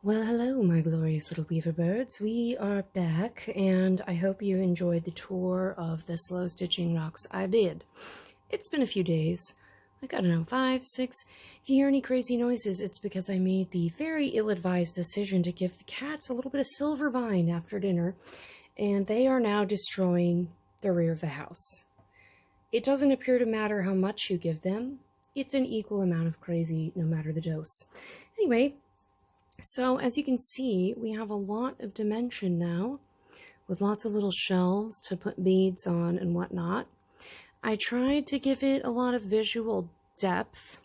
Well, hello, my glorious little weaver birds. We are back, and I hope you enjoyed the tour of the slow stitching rocks I did. It's been a few days, like, I don't know, 5, 6. If you hear any crazy noises, it's because I made the very ill-advised decision to give the cats a little bit of silver vine after dinner, and they are now destroying the rear of the house. It doesn't appear to matter how much you give them. It's an equal amount of crazy, no matter the dose. Anyway, so as you can see, we have a lot of dimension now, with lots of little shelves to put beads on and whatnot. I tried to give it a lot of visual depth.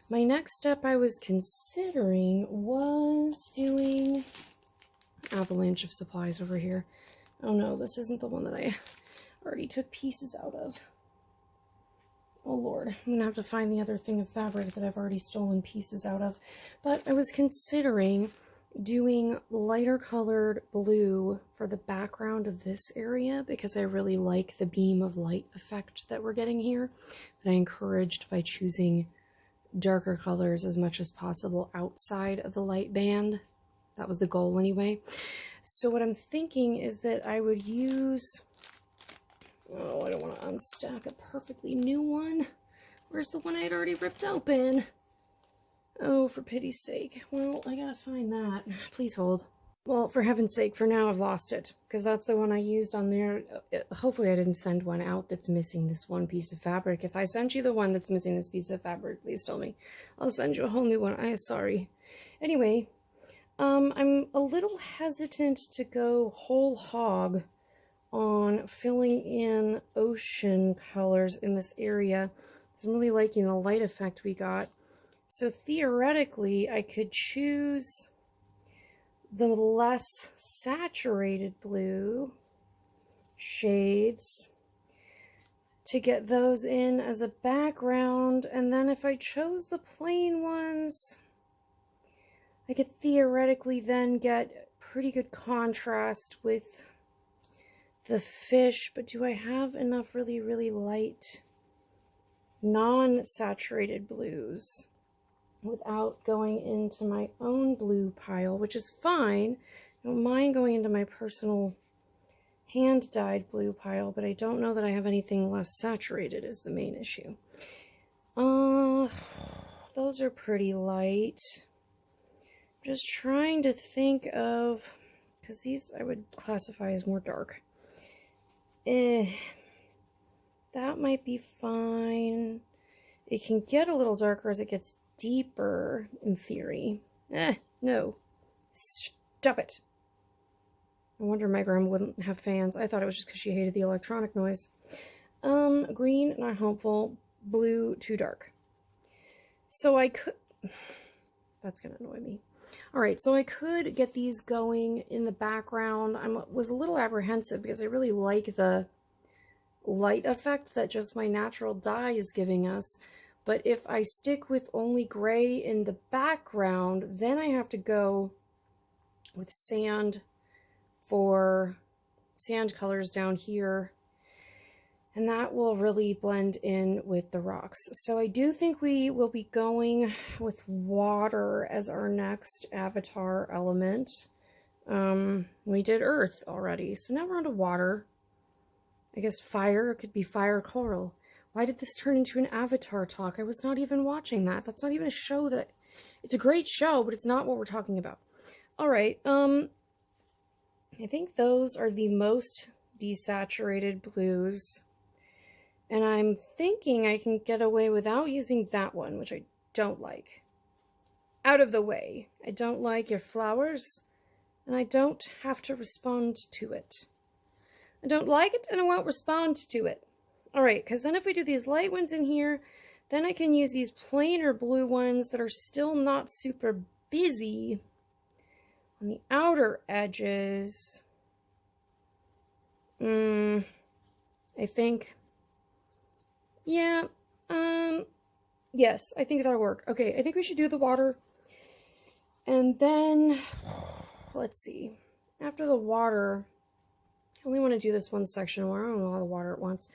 My next step I was considering was doing avalanche of supplies over here. Oh no, this isn't the one that I already took pieces out of. Oh Lord, I'm gonna have to find the other thing of fabric that I've already stolen pieces out of. But I was considering doing lighter colored blue for the background of this area because I really like the beam of light effect that we're getting here. That I encouraged by choosing darker colors as much as possible outside of the light band. That was the goal anyway. So what I'm thinking is that I would use... Oh, I don't want to unstack a perfectly new one. Where's the one I had already ripped open? Oh, for pity's sake. Well, I gotta find that. Please hold. Well, for heaven's sake, for now I've lost it, because that's the one I used on there. Hopefully I didn't send one out that's missing this one piece of fabric. If I sent you the one that's missing this piece of fabric, please tell me. I'll send you a whole new one. I'm sorry. Anyway, I'm a little hesitant to go whole hog on filling in ocean colors in this area. I'm really liking the light effect we got. So theoretically, I could choose the less saturated blue shades to get those in as a background, and then if I chose the plain ones, I could theoretically then get pretty good contrast with the fish. But do I have enough really, really light non-saturated blues without going into my own blue pile, which is fine. I don't mind going into my personal hand-dyed blue pile, but I don't know that I have anything less saturated is the main issue. Those are pretty light. I'm just trying to think of, because these I would classify as more dark. That might be fine. It can get a little darker as it gets deeper, in theory. No. Stop it. I wonder my grandma wouldn't have fans. I thought it was just because she hated the electronic noise. Green, not helpful. Blue, too dark. So I could... That's going to annoy me. Alright, so I could get these going in the background. I was a little apprehensive because I really like the light effect that just my natural dye is giving us. But if I stick with only gray in the background, then I have to go with sand for sand colors down here. And that will really blend in with the rocks. So I do think we will be going with water as our next avatar element. We did earth already, so now we're on to water. I guess fire, it could be fire coral. Why did this turn into an avatar talk? I was not even watching that. That's not even a show that... It's a great show, but it's not what we're talking about. Alright, I think those are the most desaturated blues. And I'm thinking I can get away without using that one, which I don't like. Out of the way. I don't like your flowers, and I don't have to respond to it. I don't like it, and I won't respond to it. Alright, because then if we do these light ones in here, then I can use these plainer blue ones that are still not super busy on the outer edges. I think... Yeah, yes, I think that'll work. Okay, I think we should do the water. And then, let's see. After the water, I only want to do this one section of water. I don't know all the water at once.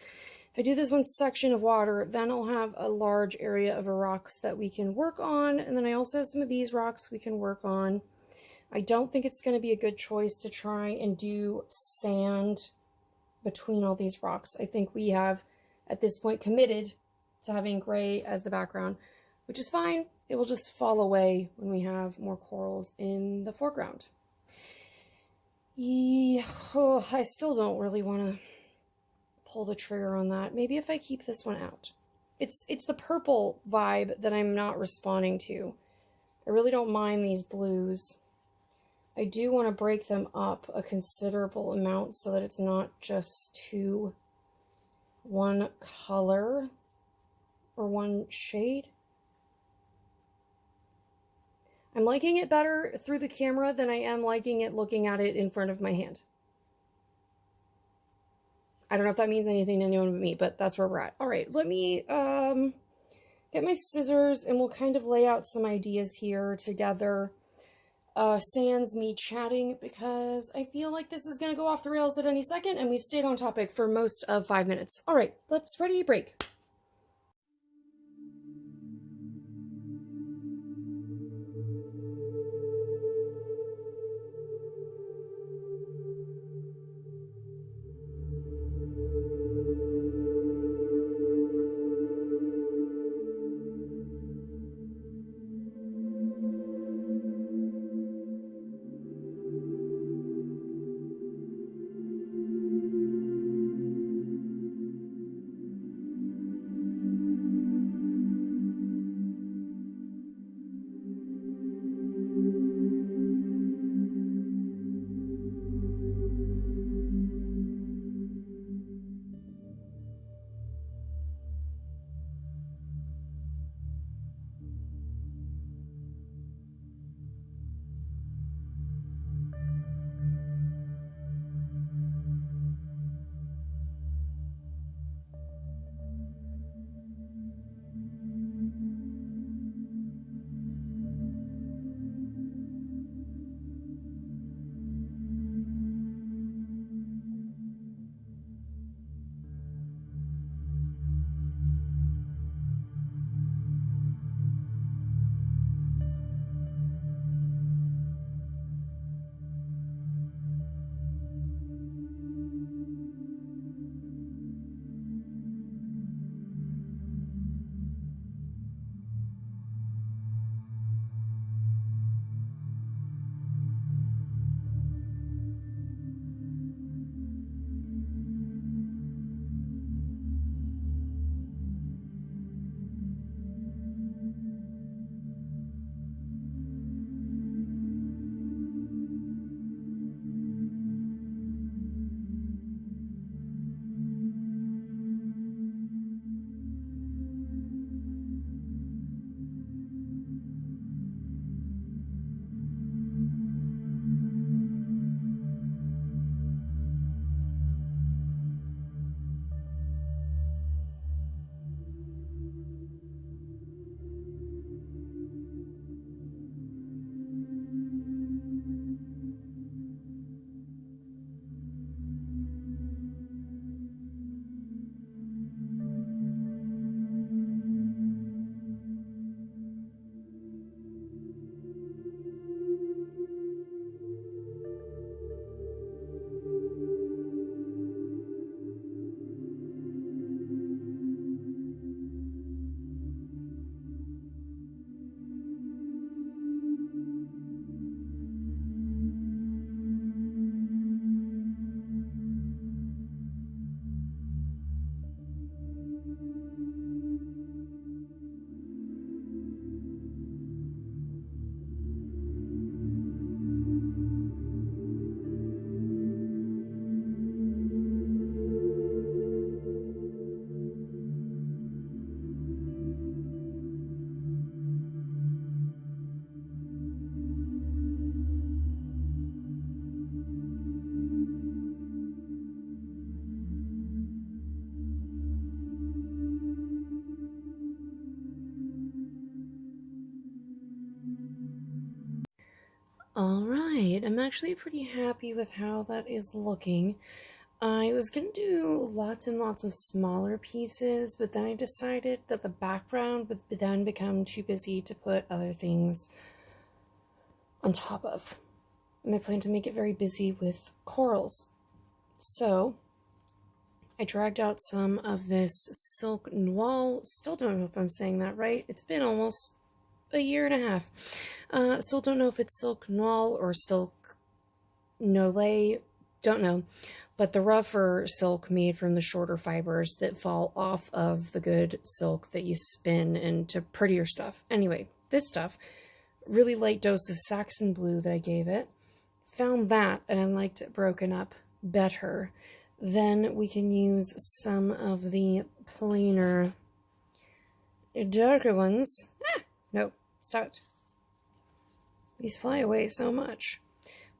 If I do this one section of water, then I'll have a large area of rocks that we can work on. And then I also have some of these rocks we can work on. I don't think it's going to be a good choice to try and do sand between all these rocks. I think we have, at this point, committed to having gray as the background, which is fine. It will just fall away when we have more corals in the foreground. Yeah, oh, I still don't really want to pull the trigger on that. Maybe if I keep this one out. It's the purple vibe that I'm not responding to. I really don't mind these blues. I do want to break them up a considerable amount so that it's not just one color or one shade. I'm liking it better through the camera than I am liking it looking at it in front of my hand. I don't know if that means anything to anyone but me, but that's where we're at. All right, let me get my scissors and we'll kind of lay out some ideas here together. Sans me chatting because I feel like this is going to go off the rails at any second and we've stayed on topic for most of 5 minutes. All right, let's ready break. All right, I'm actually pretty happy with how that is looking. I was going to do lots and lots of smaller pieces, but then I decided that the background would then become too busy to put other things on top of. and I plan to make it very busy with corals. So I dragged out some of this silk noir. Still don't know if I'm saying that right. It's been almost a year and a half. Still don't know if it's silk noir or silk nolet. Don't know. But the rougher silk made from the shorter fibers that fall off of the good silk that you spin into prettier stuff. Anyway, this stuff, really light dose of Saxon blue that I gave it. Found that and I liked it broken up better. Then we can use some of the plainer, darker ones. No, stop it. These fly away so much.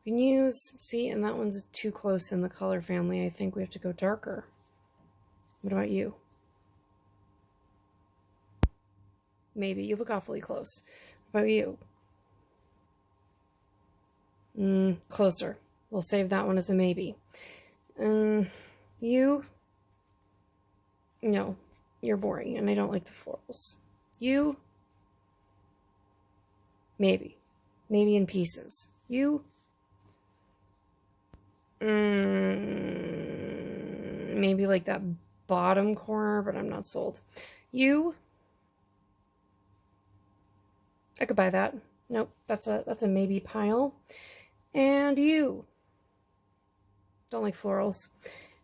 We can use, see, and that one's too close in the color family. I think we have to go darker. What about you? Maybe. You look awfully close. What about you? Closer. We'll save that one as a maybe. You? No. You're boring, and I don't like the florals. You? Maybe. Maybe in pieces. You? Maybe like that bottom corner, but I'm not sold. You? I could buy that. Nope, that's a maybe pile. And you? Don't like florals.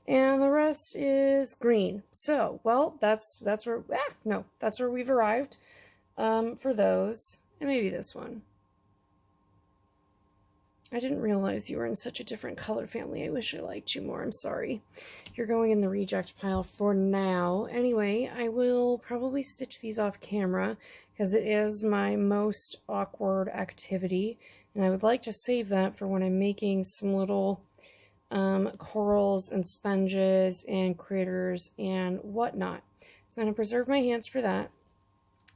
And the rest is green. So, well, that's where, no, that's where we've arrived for those. And maybe this one. I didn't realize you were in such a different color family. I wish I liked you more. I'm sorry. You're going in the reject pile for now. Anyway, I will probably stitch these off camera because it is my most awkward activity. And I would like to save that for when I'm making some little corals and sponges and critters and whatnot. So I'm going to preserve my hands for that.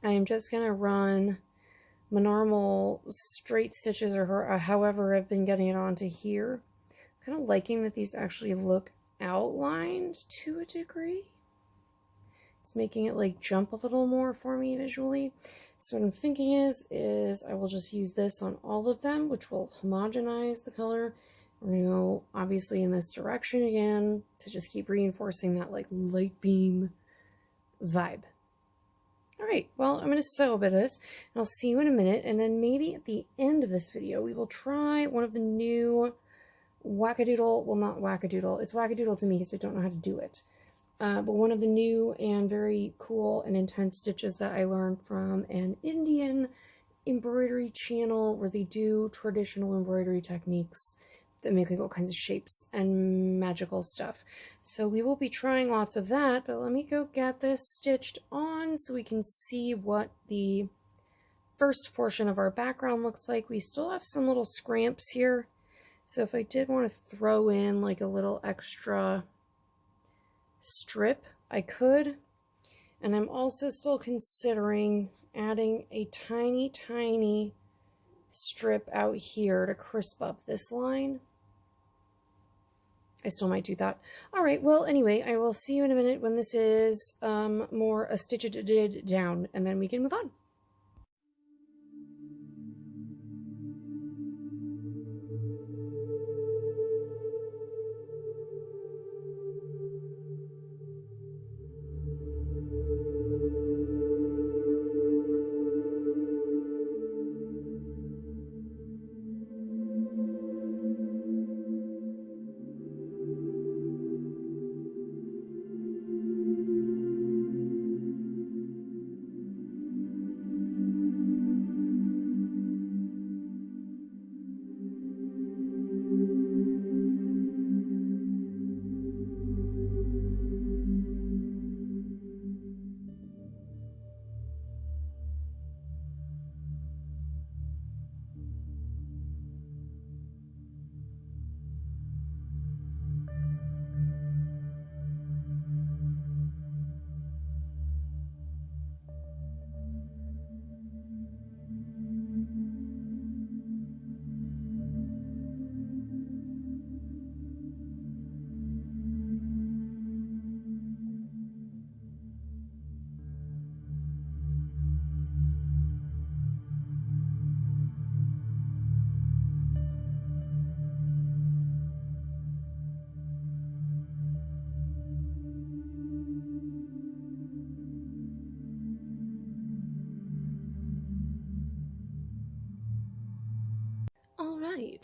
I am just going to run my normal straight stitches or however I've been getting it onto here. I'm kind of liking that these actually look outlined to a degree. It's making it like jump a little more for me visually. So what I'm thinking is I will just use this on all of them, which will homogenize the color. We're going to go obviously in this direction again to just keep reinforcing that like light beam vibe. All right, well, I'm going to sew a bit of this, and I'll see you in a minute, and then maybe at the end of this video, we will try one of the new wackadoodle, well, not wackadoodle, it's wackadoodle to me because I don't know how to do it, but one of the new and very cool and intense stitches that I learned from an Indian embroidery channel where they do traditional embroidery techniques that make like all kinds of shapes and magical stuff. So we will be trying lots of that, but let me go get this stitched on so we can see what the first portion of our background looks like. We still have some little scramps here, so if I did want to throw in like a little extra strip, I could. And I'm also still considering adding a tiny strip out here to crisp up this line. I still might do that. All right, well, anyway, I will see you in a minute when this is more a stitch-it down, and then we can move on.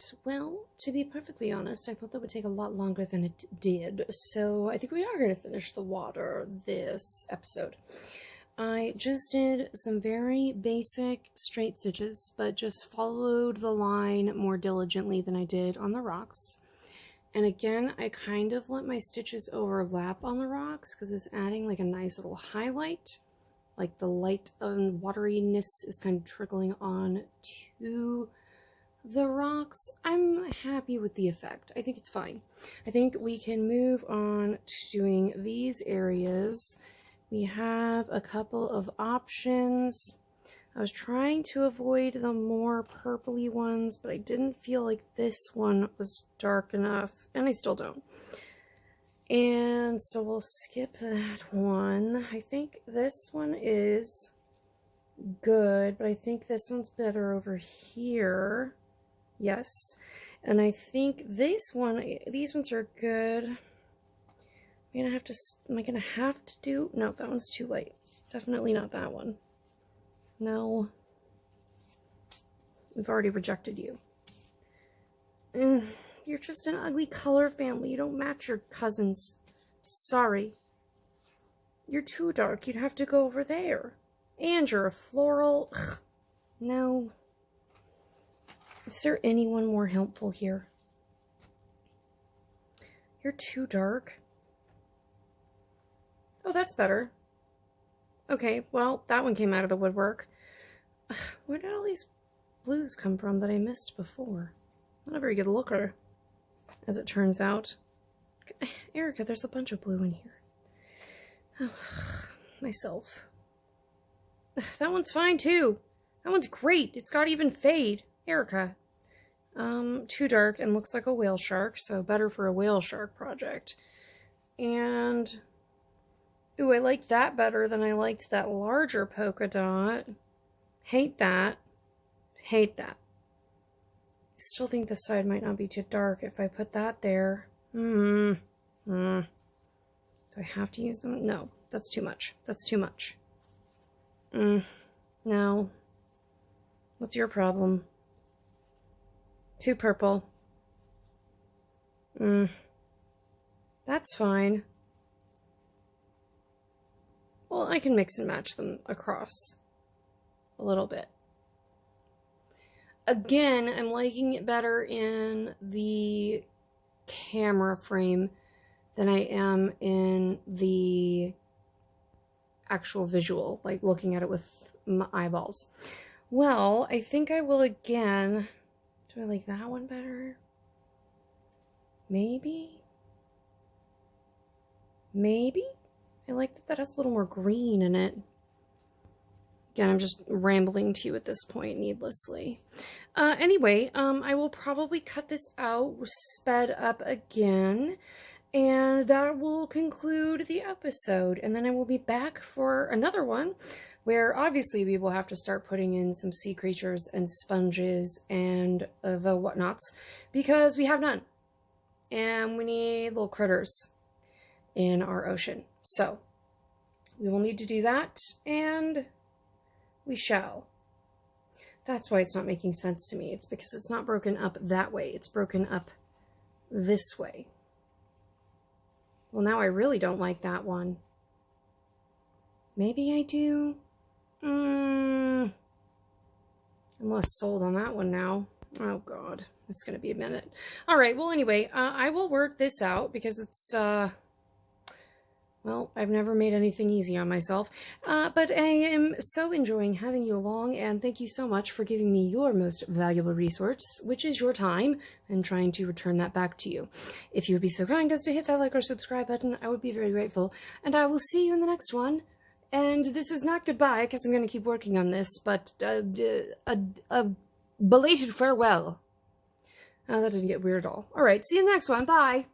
that? Well, to be perfectly honest, I thought that would take a lot longer than it did, so I think we are going to finish the water this episode. I just did some very basic straight stitches, but just followed the line more diligently than I did on the rocks. And again, I kind of let my stitches overlap on the rocks because it's adding like a nice little highlight. Like the light and wateriness is kind of trickling on to the rocks. I'm happy with the effect. I think it's fine. I think we can move on to doing these areas. We have a couple of options. I was trying to avoid the more purpley ones, but I didn't feel like this one was dark enough, and I still don't. And so we'll skip that one. I think this one is good, but I think this one's better over here. Yes. And I think this one, these ones are good. Am I gonna have to do, no, that one's too light. Definitely not that one. No. We've already rejected you. You're just an ugly color family. You don't match your cousins. Sorry. You're too dark. You'd have to go over there. And you're a floral. Ugh. No. Is there anyone more helpful here? You're too dark. Oh, that's better. Okay, well, that one came out of the woodwork. Ugh, where did all these blues come from that I missed before? Not a very good looker, as it turns out. Erica, there's a bunch of blue in here. Oh, myself. That one's fine, too. That one's great. It's got even fade. Erica. Too dark and looks like a whale shark, so better for a whale shark project. And, ooh, I like that better than I liked that larger polka dot. Hate that. Hate that. I still think this side might not be too dark if I put that there. Do I have to use them? No, that's too much. That's too much. No. What's your problem? Too purple. That's fine. Well, I can mix and match them across a little bit. Again, I'm liking it better in the camera frame than I am in the actual visual, like looking at it with my eyeballs. Well, I think I will again. Do I like that one better? Maybe? Maybe? I like that that has a little more green in it. Again, I'm just rambling to you at this point needlessly. Anyway, I will probably cut this out, sped up again, and that will conclude the episode. And then I will be back for another one, where obviously we will have to start putting in some sea creatures and sponges and the whatnots, because we have none. And we need little critters in our ocean. So, we will need to do that, and we shall. That's why it's not making sense to me. It's because it's not broken up that way. It's broken up this way. Well, now I really don't like that one. Maybe I do. I'm less sold on that one now. Oh, God. This is going to be a minute. All right. Well, anyway, I will work this out because it's, well, I've never made anything easy on myself, but I am so enjoying having you along, and thank you so much for giving me your most valuable resource, which is your time, and trying to return that back to you. If you would be so kind as to hit that like or subscribe button, I would be very grateful, and I will see you in the next one. And this is not goodbye, because I'm going to keep working on this, but a belated farewell. Oh, that didn't get weird at all. All right, see you in the next one. Bye.